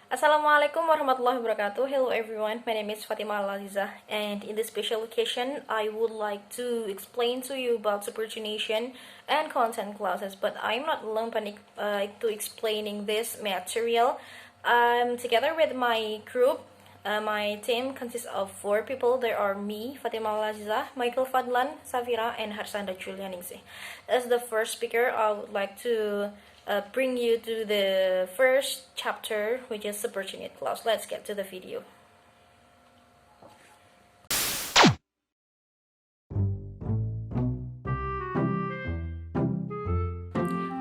Assalamualaikum warahmatullahi wabarakatuh. Hello everyone, my name is Fatima Alaziza, and in this special occasion, I would like to explain to you about subordination and content clauses. But I'm not alone to explaining this material. I'm together with my group. My team consists of 4 people. There are me, Fatima Alaziza, Michael Fadlan, Safira, and Harsanda Julianingsih. As the first speaker, I would like to bring you to the first chapter, which is subordinate clause. Let's get to the video.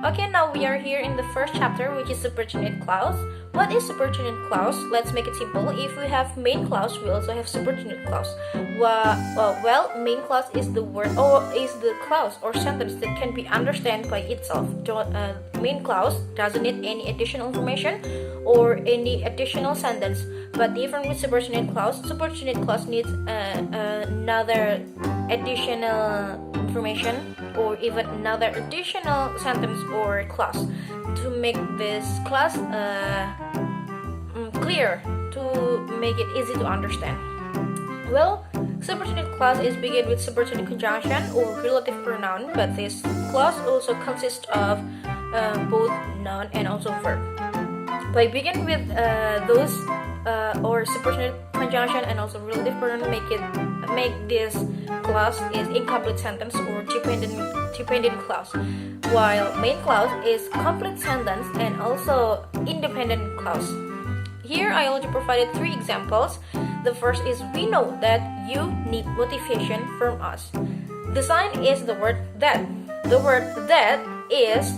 Okay, now we are here in the first chapter, which is subordinate clause. What is subordinate clause? Let's make it simple. If we have main clause, we also have subordinate clause. Well, main clause is the word or is the clause or sentence that can be understood by itself. Main clause doesn't need any additional information or any additional sentence. But different with subordinate clause needs another additional information or even another additional sentence or clause to make this clause clear, to make it easy to understand. Well, subordinate clause is begin with subordinate conjunction or relative pronoun, but this clause also consists of both noun and also verb. By begin with those or subordinate conjunction and also relative pronoun, make this clause is incomplete sentence or dependent clause, while main clause is complete sentence and also independent clause. Here I already provided 3 examples. The first is we know that you need motivation from us. The sign is the word that. The word that is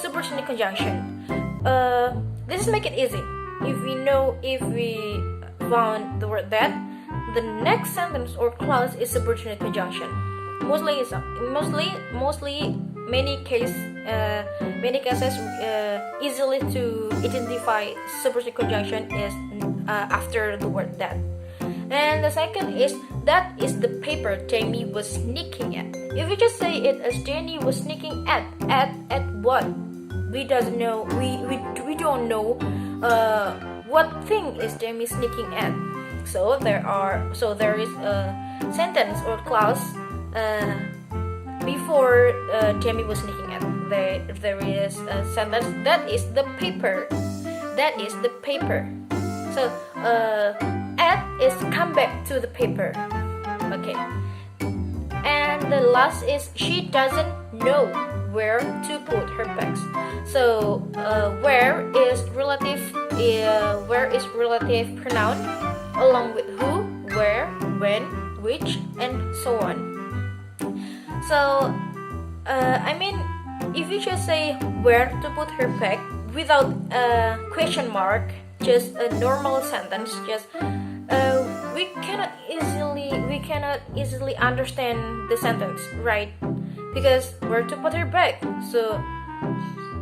subordinate conjunction. This make it easy. If we found the word that, the next sentence or clause is subordinate conjunction. Many cases easily to identify subordinate conjunction is after the word that. And the second is that is the paper Jamie was sneaking at. If we just say it as Jamie was sneaking at what, we don't know. We don't know what thing is Jamie sneaking at. So there is a sentence or clause before Jamie was sneaking at. There is a sentence that is the paper. That is the paper. So at is come back to the paper. Okay. And the last is she doesn't know where to put her bags. So where is relative pronoun along with who, where, when, which, and so on. So if you just say where to put her bag without a question mark, just a normal sentence, just we cannot easily understand the sentence, right? Because where to put her bag. So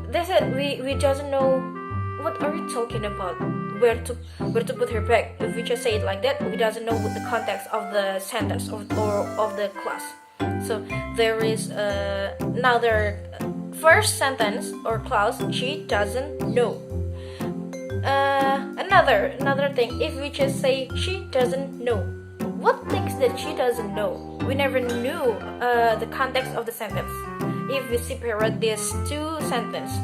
they said we doesn't know what are you talking about. Where to put her bag. If we just say it like that, we doesn't know what the context of the sentence or of the clause. So there is another first sentence or clause. She doesn't know. Another thing, if we just say she doesn't know, what things that she doesn't know? We never knew the context of the sentence. If we separate these 2 sentences,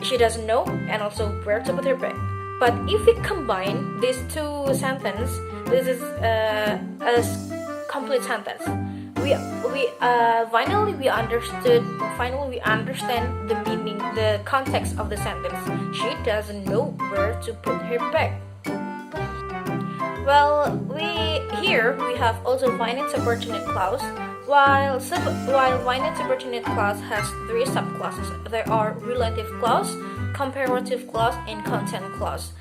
she doesn't know and also where to put her bag. But if we combine these 2 sentences, this is a complete sentence. Finally we understand the meaning, the context of the sentence. She doesn't know where to put her bag. Well, we have also finite subordinate clause. While finite subordinate clause has 3 subclasses, there are relative clause, comparative clause, and content clause.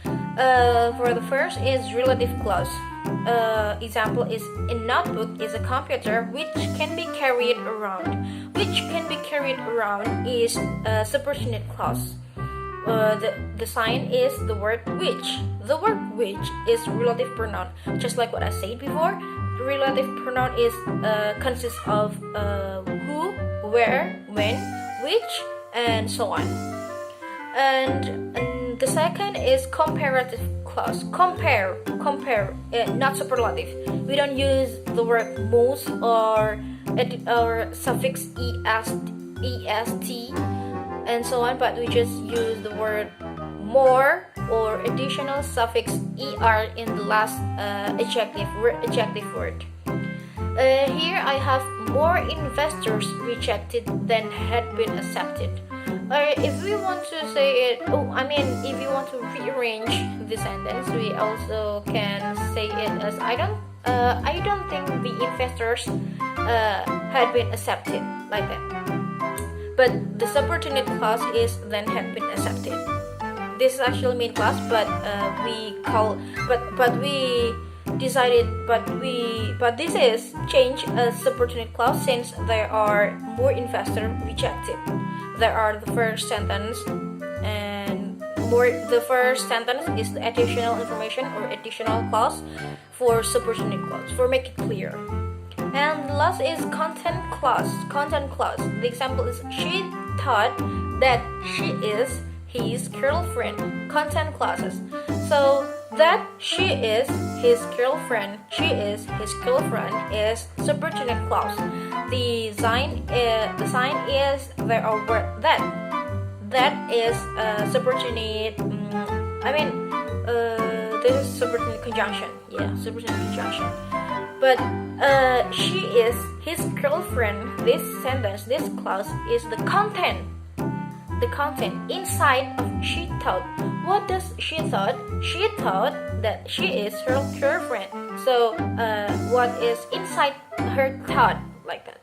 For the first is relative clause. Example is a notebook is a computer which can be carried around. Which can be carried around is a subordinate clause. The sign is the word which. The word which is relative pronoun. Just like what I said before, relative pronoun is consists of who, where, when, which, and so on. And The second is comparative clause. Compare, not superlative. We don't use the word most or suffix est and so on, but we just use the word more or additional suffix er in the last adjective word. Here I have more investors rejected than had been accepted. If we want to say it, if you want to rearrange the sentence, we also can say it as I don't think the investors had been accepted, like that. But the subordinate clause is then had been accepted. This is actually main clause, but this is change a subordinate clause since there are more investors rejected. There are the first sentence, and the first sentence is the additional information or additional clause for subordinate clause, for make it clear. And the last is content clause. The example is she thought that she is his girlfriend. Content clauses. So that she is his girlfriend is subordinate clause. The sign is there are word that is subordinate. This is subordinate conjunction. Subordinate conjunction. But she is his girlfriend. This sentence, this clause is the content. The content inside of she thought. What does she thought? She thought that she is her girlfriend. So what is inside her thought, like that.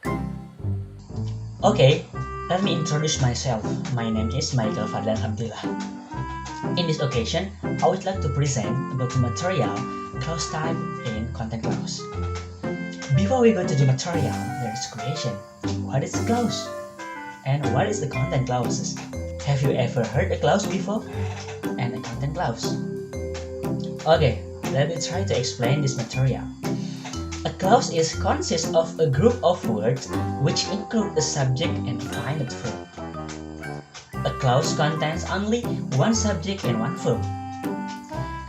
Okay, let me introduce myself. My name is Michael Fadlan Abdullah. In this occasion, I would like to present about the material, clause type, and content clause. Before we go to the material, there is question. What is clause? And what is the content clauses? Have you ever heard a clause before? And a content clause? Okay, let me try to explain this material. A clause consists of a group of words which include a subject and finite verb. A clause contains only one subject and one verb.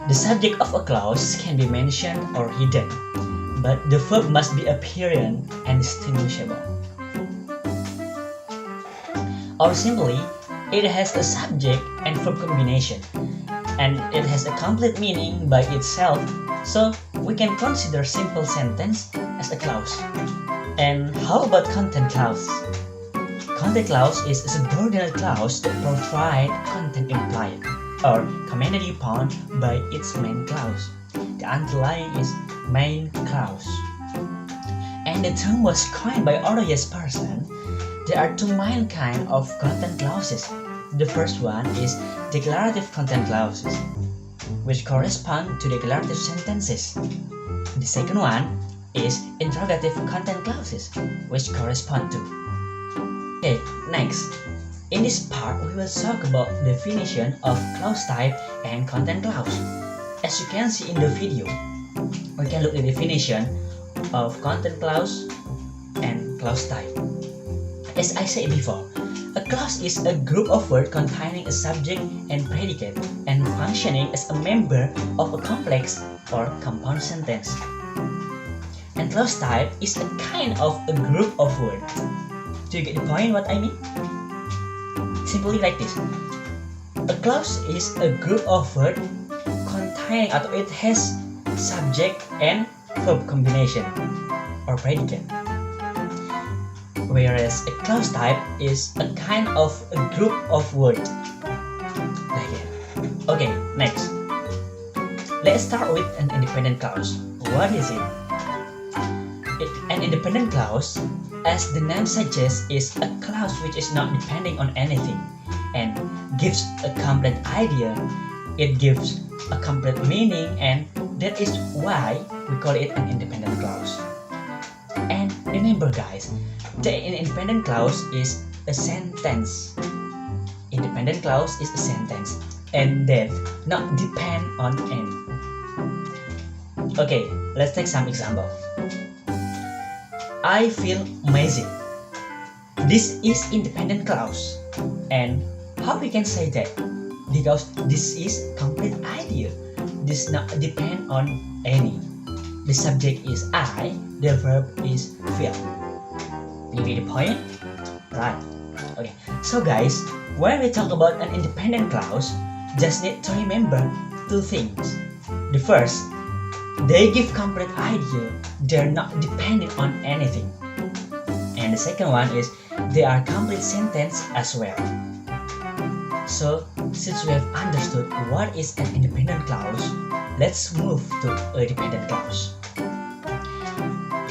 The subject of a clause can be mentioned or hidden, but the verb must be apparent and distinguishable. Or simply, it has a subject and verb combination, and it has a complete meaning by itself, so we can consider simple sentence as a clause. And how about content clause? Content clause is a subordinate clause that provide content implied or commented upon by its main clause. The underlying is main clause. And the term was coined by Orius person. There are two main kinds of content clauses. The first one is declarative content clauses, which correspond to declarative sentences. The second one is interrogative content clauses, which correspond to. Okay, next. In this part, we will talk about definition of clause type and content clause. As you can see in the video, we can look at the definition of content clause and clause type. As I said before, a clause is a group of words containing a subject and predicate and functioning as a member of a complex or compound sentence. And clause type is a kind of a group of words. Do you get the point what I mean? Simply like this. A clause is a group of words containing or it has subject and verb combination or predicate. Whereas a clause type is a kind of a group of words. Like that. Okay, next. Let's start with an independent clause. What is it? An independent clause, as the name suggests, is a clause which is not depending on anything and gives a complete idea. It gives a complete meaning, and that is why we call it an independent clause. And remember guys, the independent clause is a sentence. Independent clause is a sentence and that not depend on any. Okay, let's take some example. I feel amazing. This is independent clause. And how we can say that? because this is complete idea. This not depend on any. The subject is I, the verb is feel. You get the point? Right. Okay. So guys, when we talk about an independent clause, just need to remember two things. The first, they give complete idea. They're not dependent on anything. And the second one is they are complete sentence as well. So, since we have understood what is an independent clause, let's move to a dependent clause.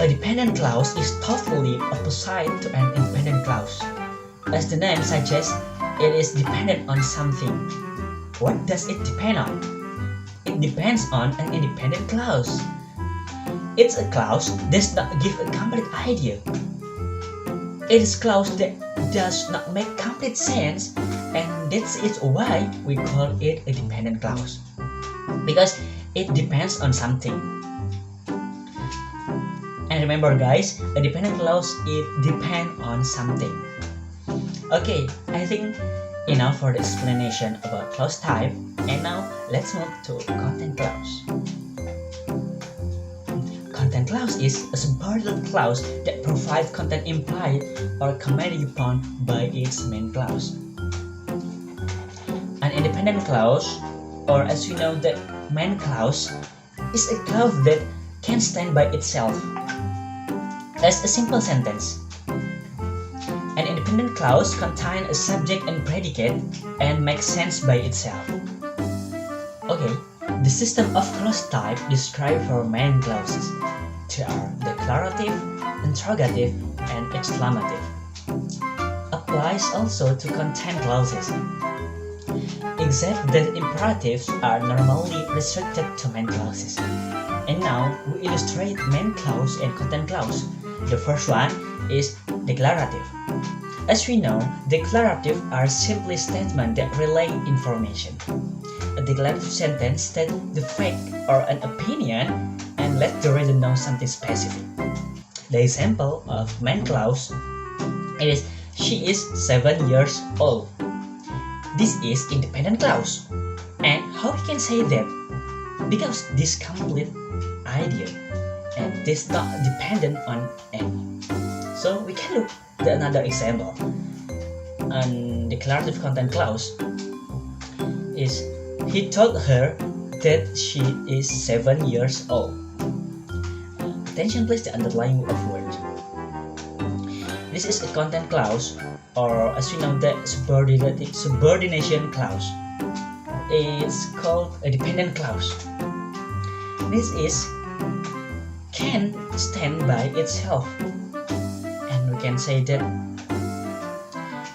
A dependent clause is totally opposite to an independent clause. As the name suggests, it is dependent on something. What does it depend on? It depends on an independent clause. It's a clause that does not give a complete idea. It is a clause that does not make complete sense, and that's why we call it a dependent clause. Because it depends on something. And remember guys, a dependent clause, it depends on something. Okay, I think enough for the explanation about clause type, and now let's move to content clause. Content clause is a subordinate clause that provides content implied or commented upon by its main clause. An independent clause, or as we know the main clause, is a clause that can stand by itself as a simple sentence. An independent clause contains a subject and predicate and makes sense by itself. Okay, the system of clause type described for main clauses. They are declarative, interrogative, and exclamative. Applies also to content clauses, except that imperatives are normally restricted to main clauses. And now we illustrate main clause and content clause. The first one is declarative. As we know, declarative are simply statements that relay information. A declarative sentence states the fact or an opinion and let the reader know something specific. The example of main clause is she is 7 years old. This is independent clause. And how we can say that? Because this complete idea and this not dependent on any. So we can look at another example. An declarative content clause is he told her that she is 7 years old. Attention please, the underlying of word. This is a content clause, or as we know the subordination clause. It's called a dependent clause. This is can stand by itself, and we can say that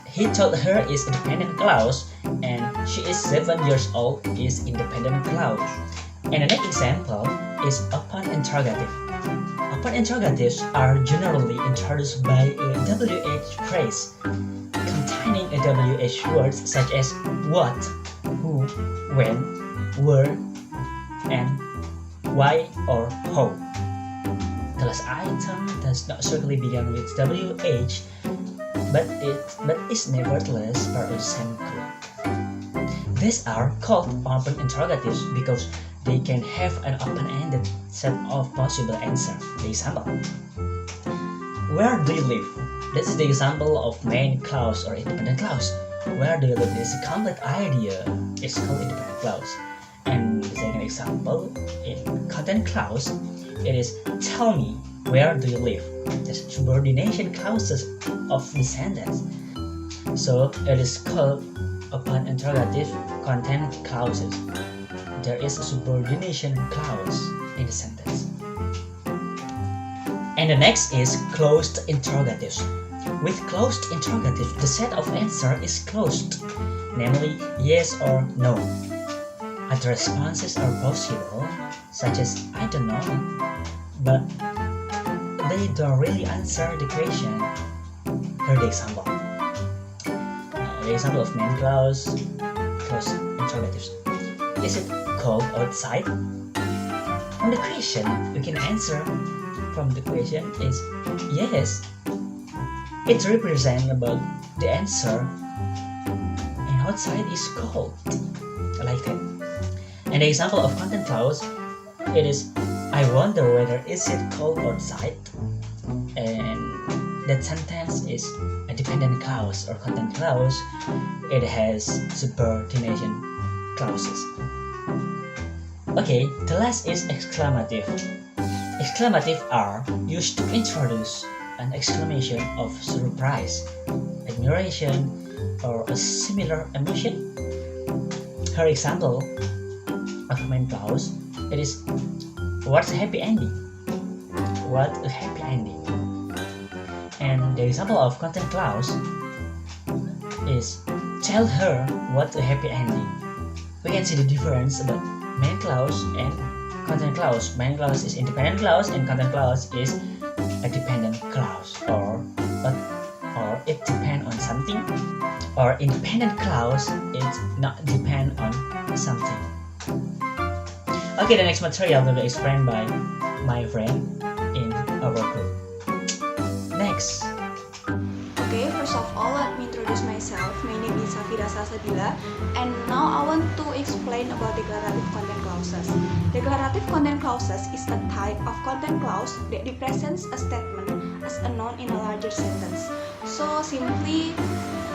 he told her is a dependent clause and she is 7 years old is independent clause. And the next example is upon interrogative. Upon interrogatives are generally introduced by a WH phrase containing a WH words such as what, who, when, where, and why or how. The last item does not strictly begin with WH, but is nevertheless part of the same group. These are called open interrogatives because they can have an open-ended set of possible answers. The example: where do you live? This is the example of main clause or independent clause. Where do you live is a complete idea. It's called independent clause. And the second example in content clause, it is tell me where do you live. The subordination clauses of the sentence. So it is called upon interrogative content clauses. There is a subordination clause in the sentence. And the next is closed interrogatives. With closed interrogatives, the set of answer is closed, namely yes or no. Other responses are possible, such as I don't know, but they don't really answer the question. Here the example. The example of main clause, closed interrogatives. Is it cold outside? From the question, you can answer from the question is yes. It represents about the answer, and outside is cold. like that. An example of content clause, it is, I wonder whether is it cold outside, and that sentence is a dependent clause or content clause. It has subordination clauses. Okay, the last is exclamative. Exclamative are used to introduce an exclamation of surprise, admiration, or a similar emotion. Her example of main clause, it is, what's a happy ending? What a happy ending. And the example of content clause is, tell her what a happy ending. We can see the difference about main clause and content clause. Main clause is independent clause and content clause is a dependent clause, or it depends on something, or independent clause it not depend on something. Okay, the next material will be explained by my friend in our group. Next. Okay, first of all, let me introduce myself. My name is Safira Salsabila, and now I want to explain about declarative content clauses. Declarative content clauses is a type of content clause that represents a statement as a noun in a larger sentence. So simply,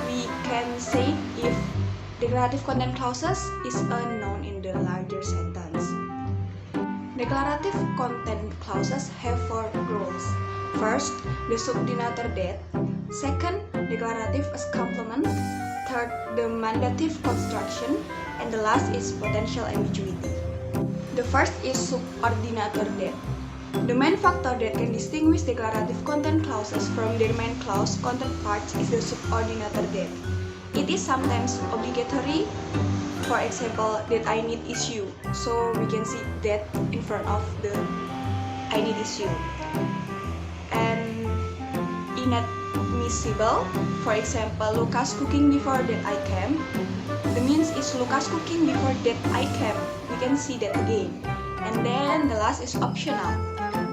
we can say if declarative content clauses is a noun in the larger sentence. Declarative content clauses have 4 rules. First, the subordinator that. Second, declarative as complement. Third, the mandative construction. And the last is potential ambiguity. The first is subordinator that. The main factor that can distinguish declarative content clauses from their main clause counterparts is the subordinator that. It is sometimes obligatory. For example, that I need is you. So we can see that in front of the I need is you. And inadmissible. For example, Lucas cooking before that I came. The means is Lucas cooking before that I came. We can see that again. And then the last is optional.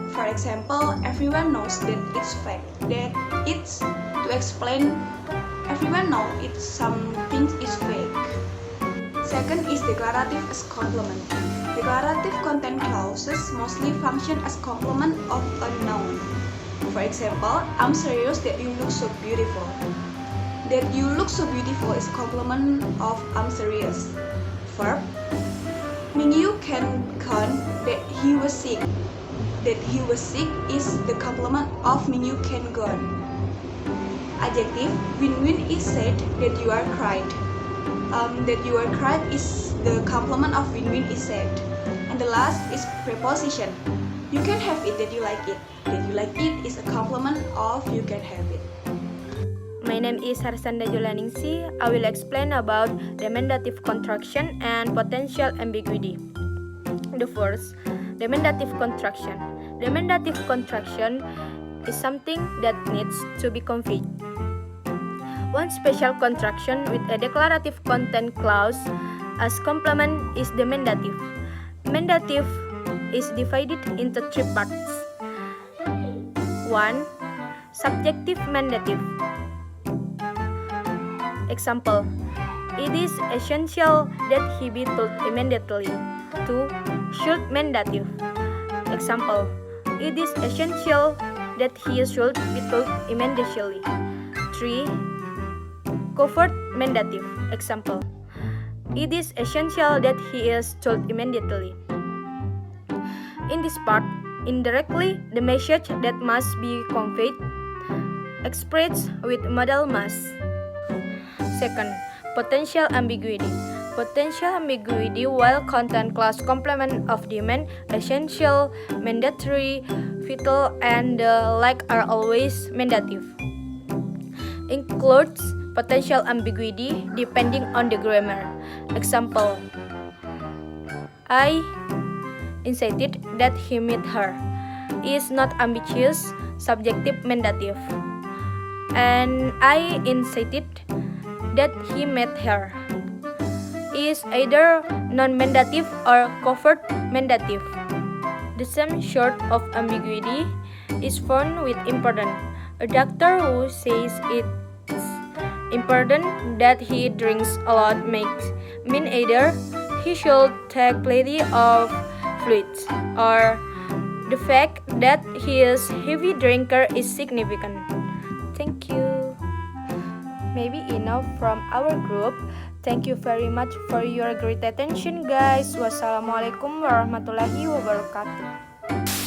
For example, everyone knows that it's fake. That it's to explain. Everyone knows it's something is fake. Second is declarative as complement. Declarative content clauses mostly function as complement of a noun. For example, I'm serious that you look so beautiful. That you look so beautiful is complement of I'm serious. Verb, Mingyu can con that he was sick. That he was sick is the complement of Mingyu can gone. Adjective, win-win is said that you are cried. That you are cried is the complement of win-win is said. And the last is preposition. You can have it that you like it. That you like it is a complement of you can have it. My name is Harsanda Jolaningsi. I will explain about demandative contraction and potential ambiguity. The first, demandative contraction. Demandative contraction is something that needs to be conveyed. One special contraction with a declarative content clause as complement is demandative. Demandative is divided into 3 parts. 1. Subjective mandative. Example, it is essential that he be told immediately. 2. Should mandative. Example, it is essential that he should be told immediately. 3. Covert mandative. Example, it is essential that he is told immediately. In this part, indirectly, the message that must be conveyed expressed with modal must. Second, potential ambiguity. Potential ambiguity while content clause complement of demand, essential, mandatory, vital, and the like are always mandative. Includes potential ambiguity depending on the grammar. Example, I insisted that he meet her is not ambiguous, subjective mandative. And I insisted that he met her is either non-mandative or covert mandative. The same sort of ambiguity is found with important. A doctor who says it's important that he drinks a lot makes mean either he should take plenty of fluids or the fact that he is heavy drinker is significant. Thank you. Maybe enough from our group. Thank you very much for your great attention, guys. Wassalamualaikum warahmatullahi wabarakatuh.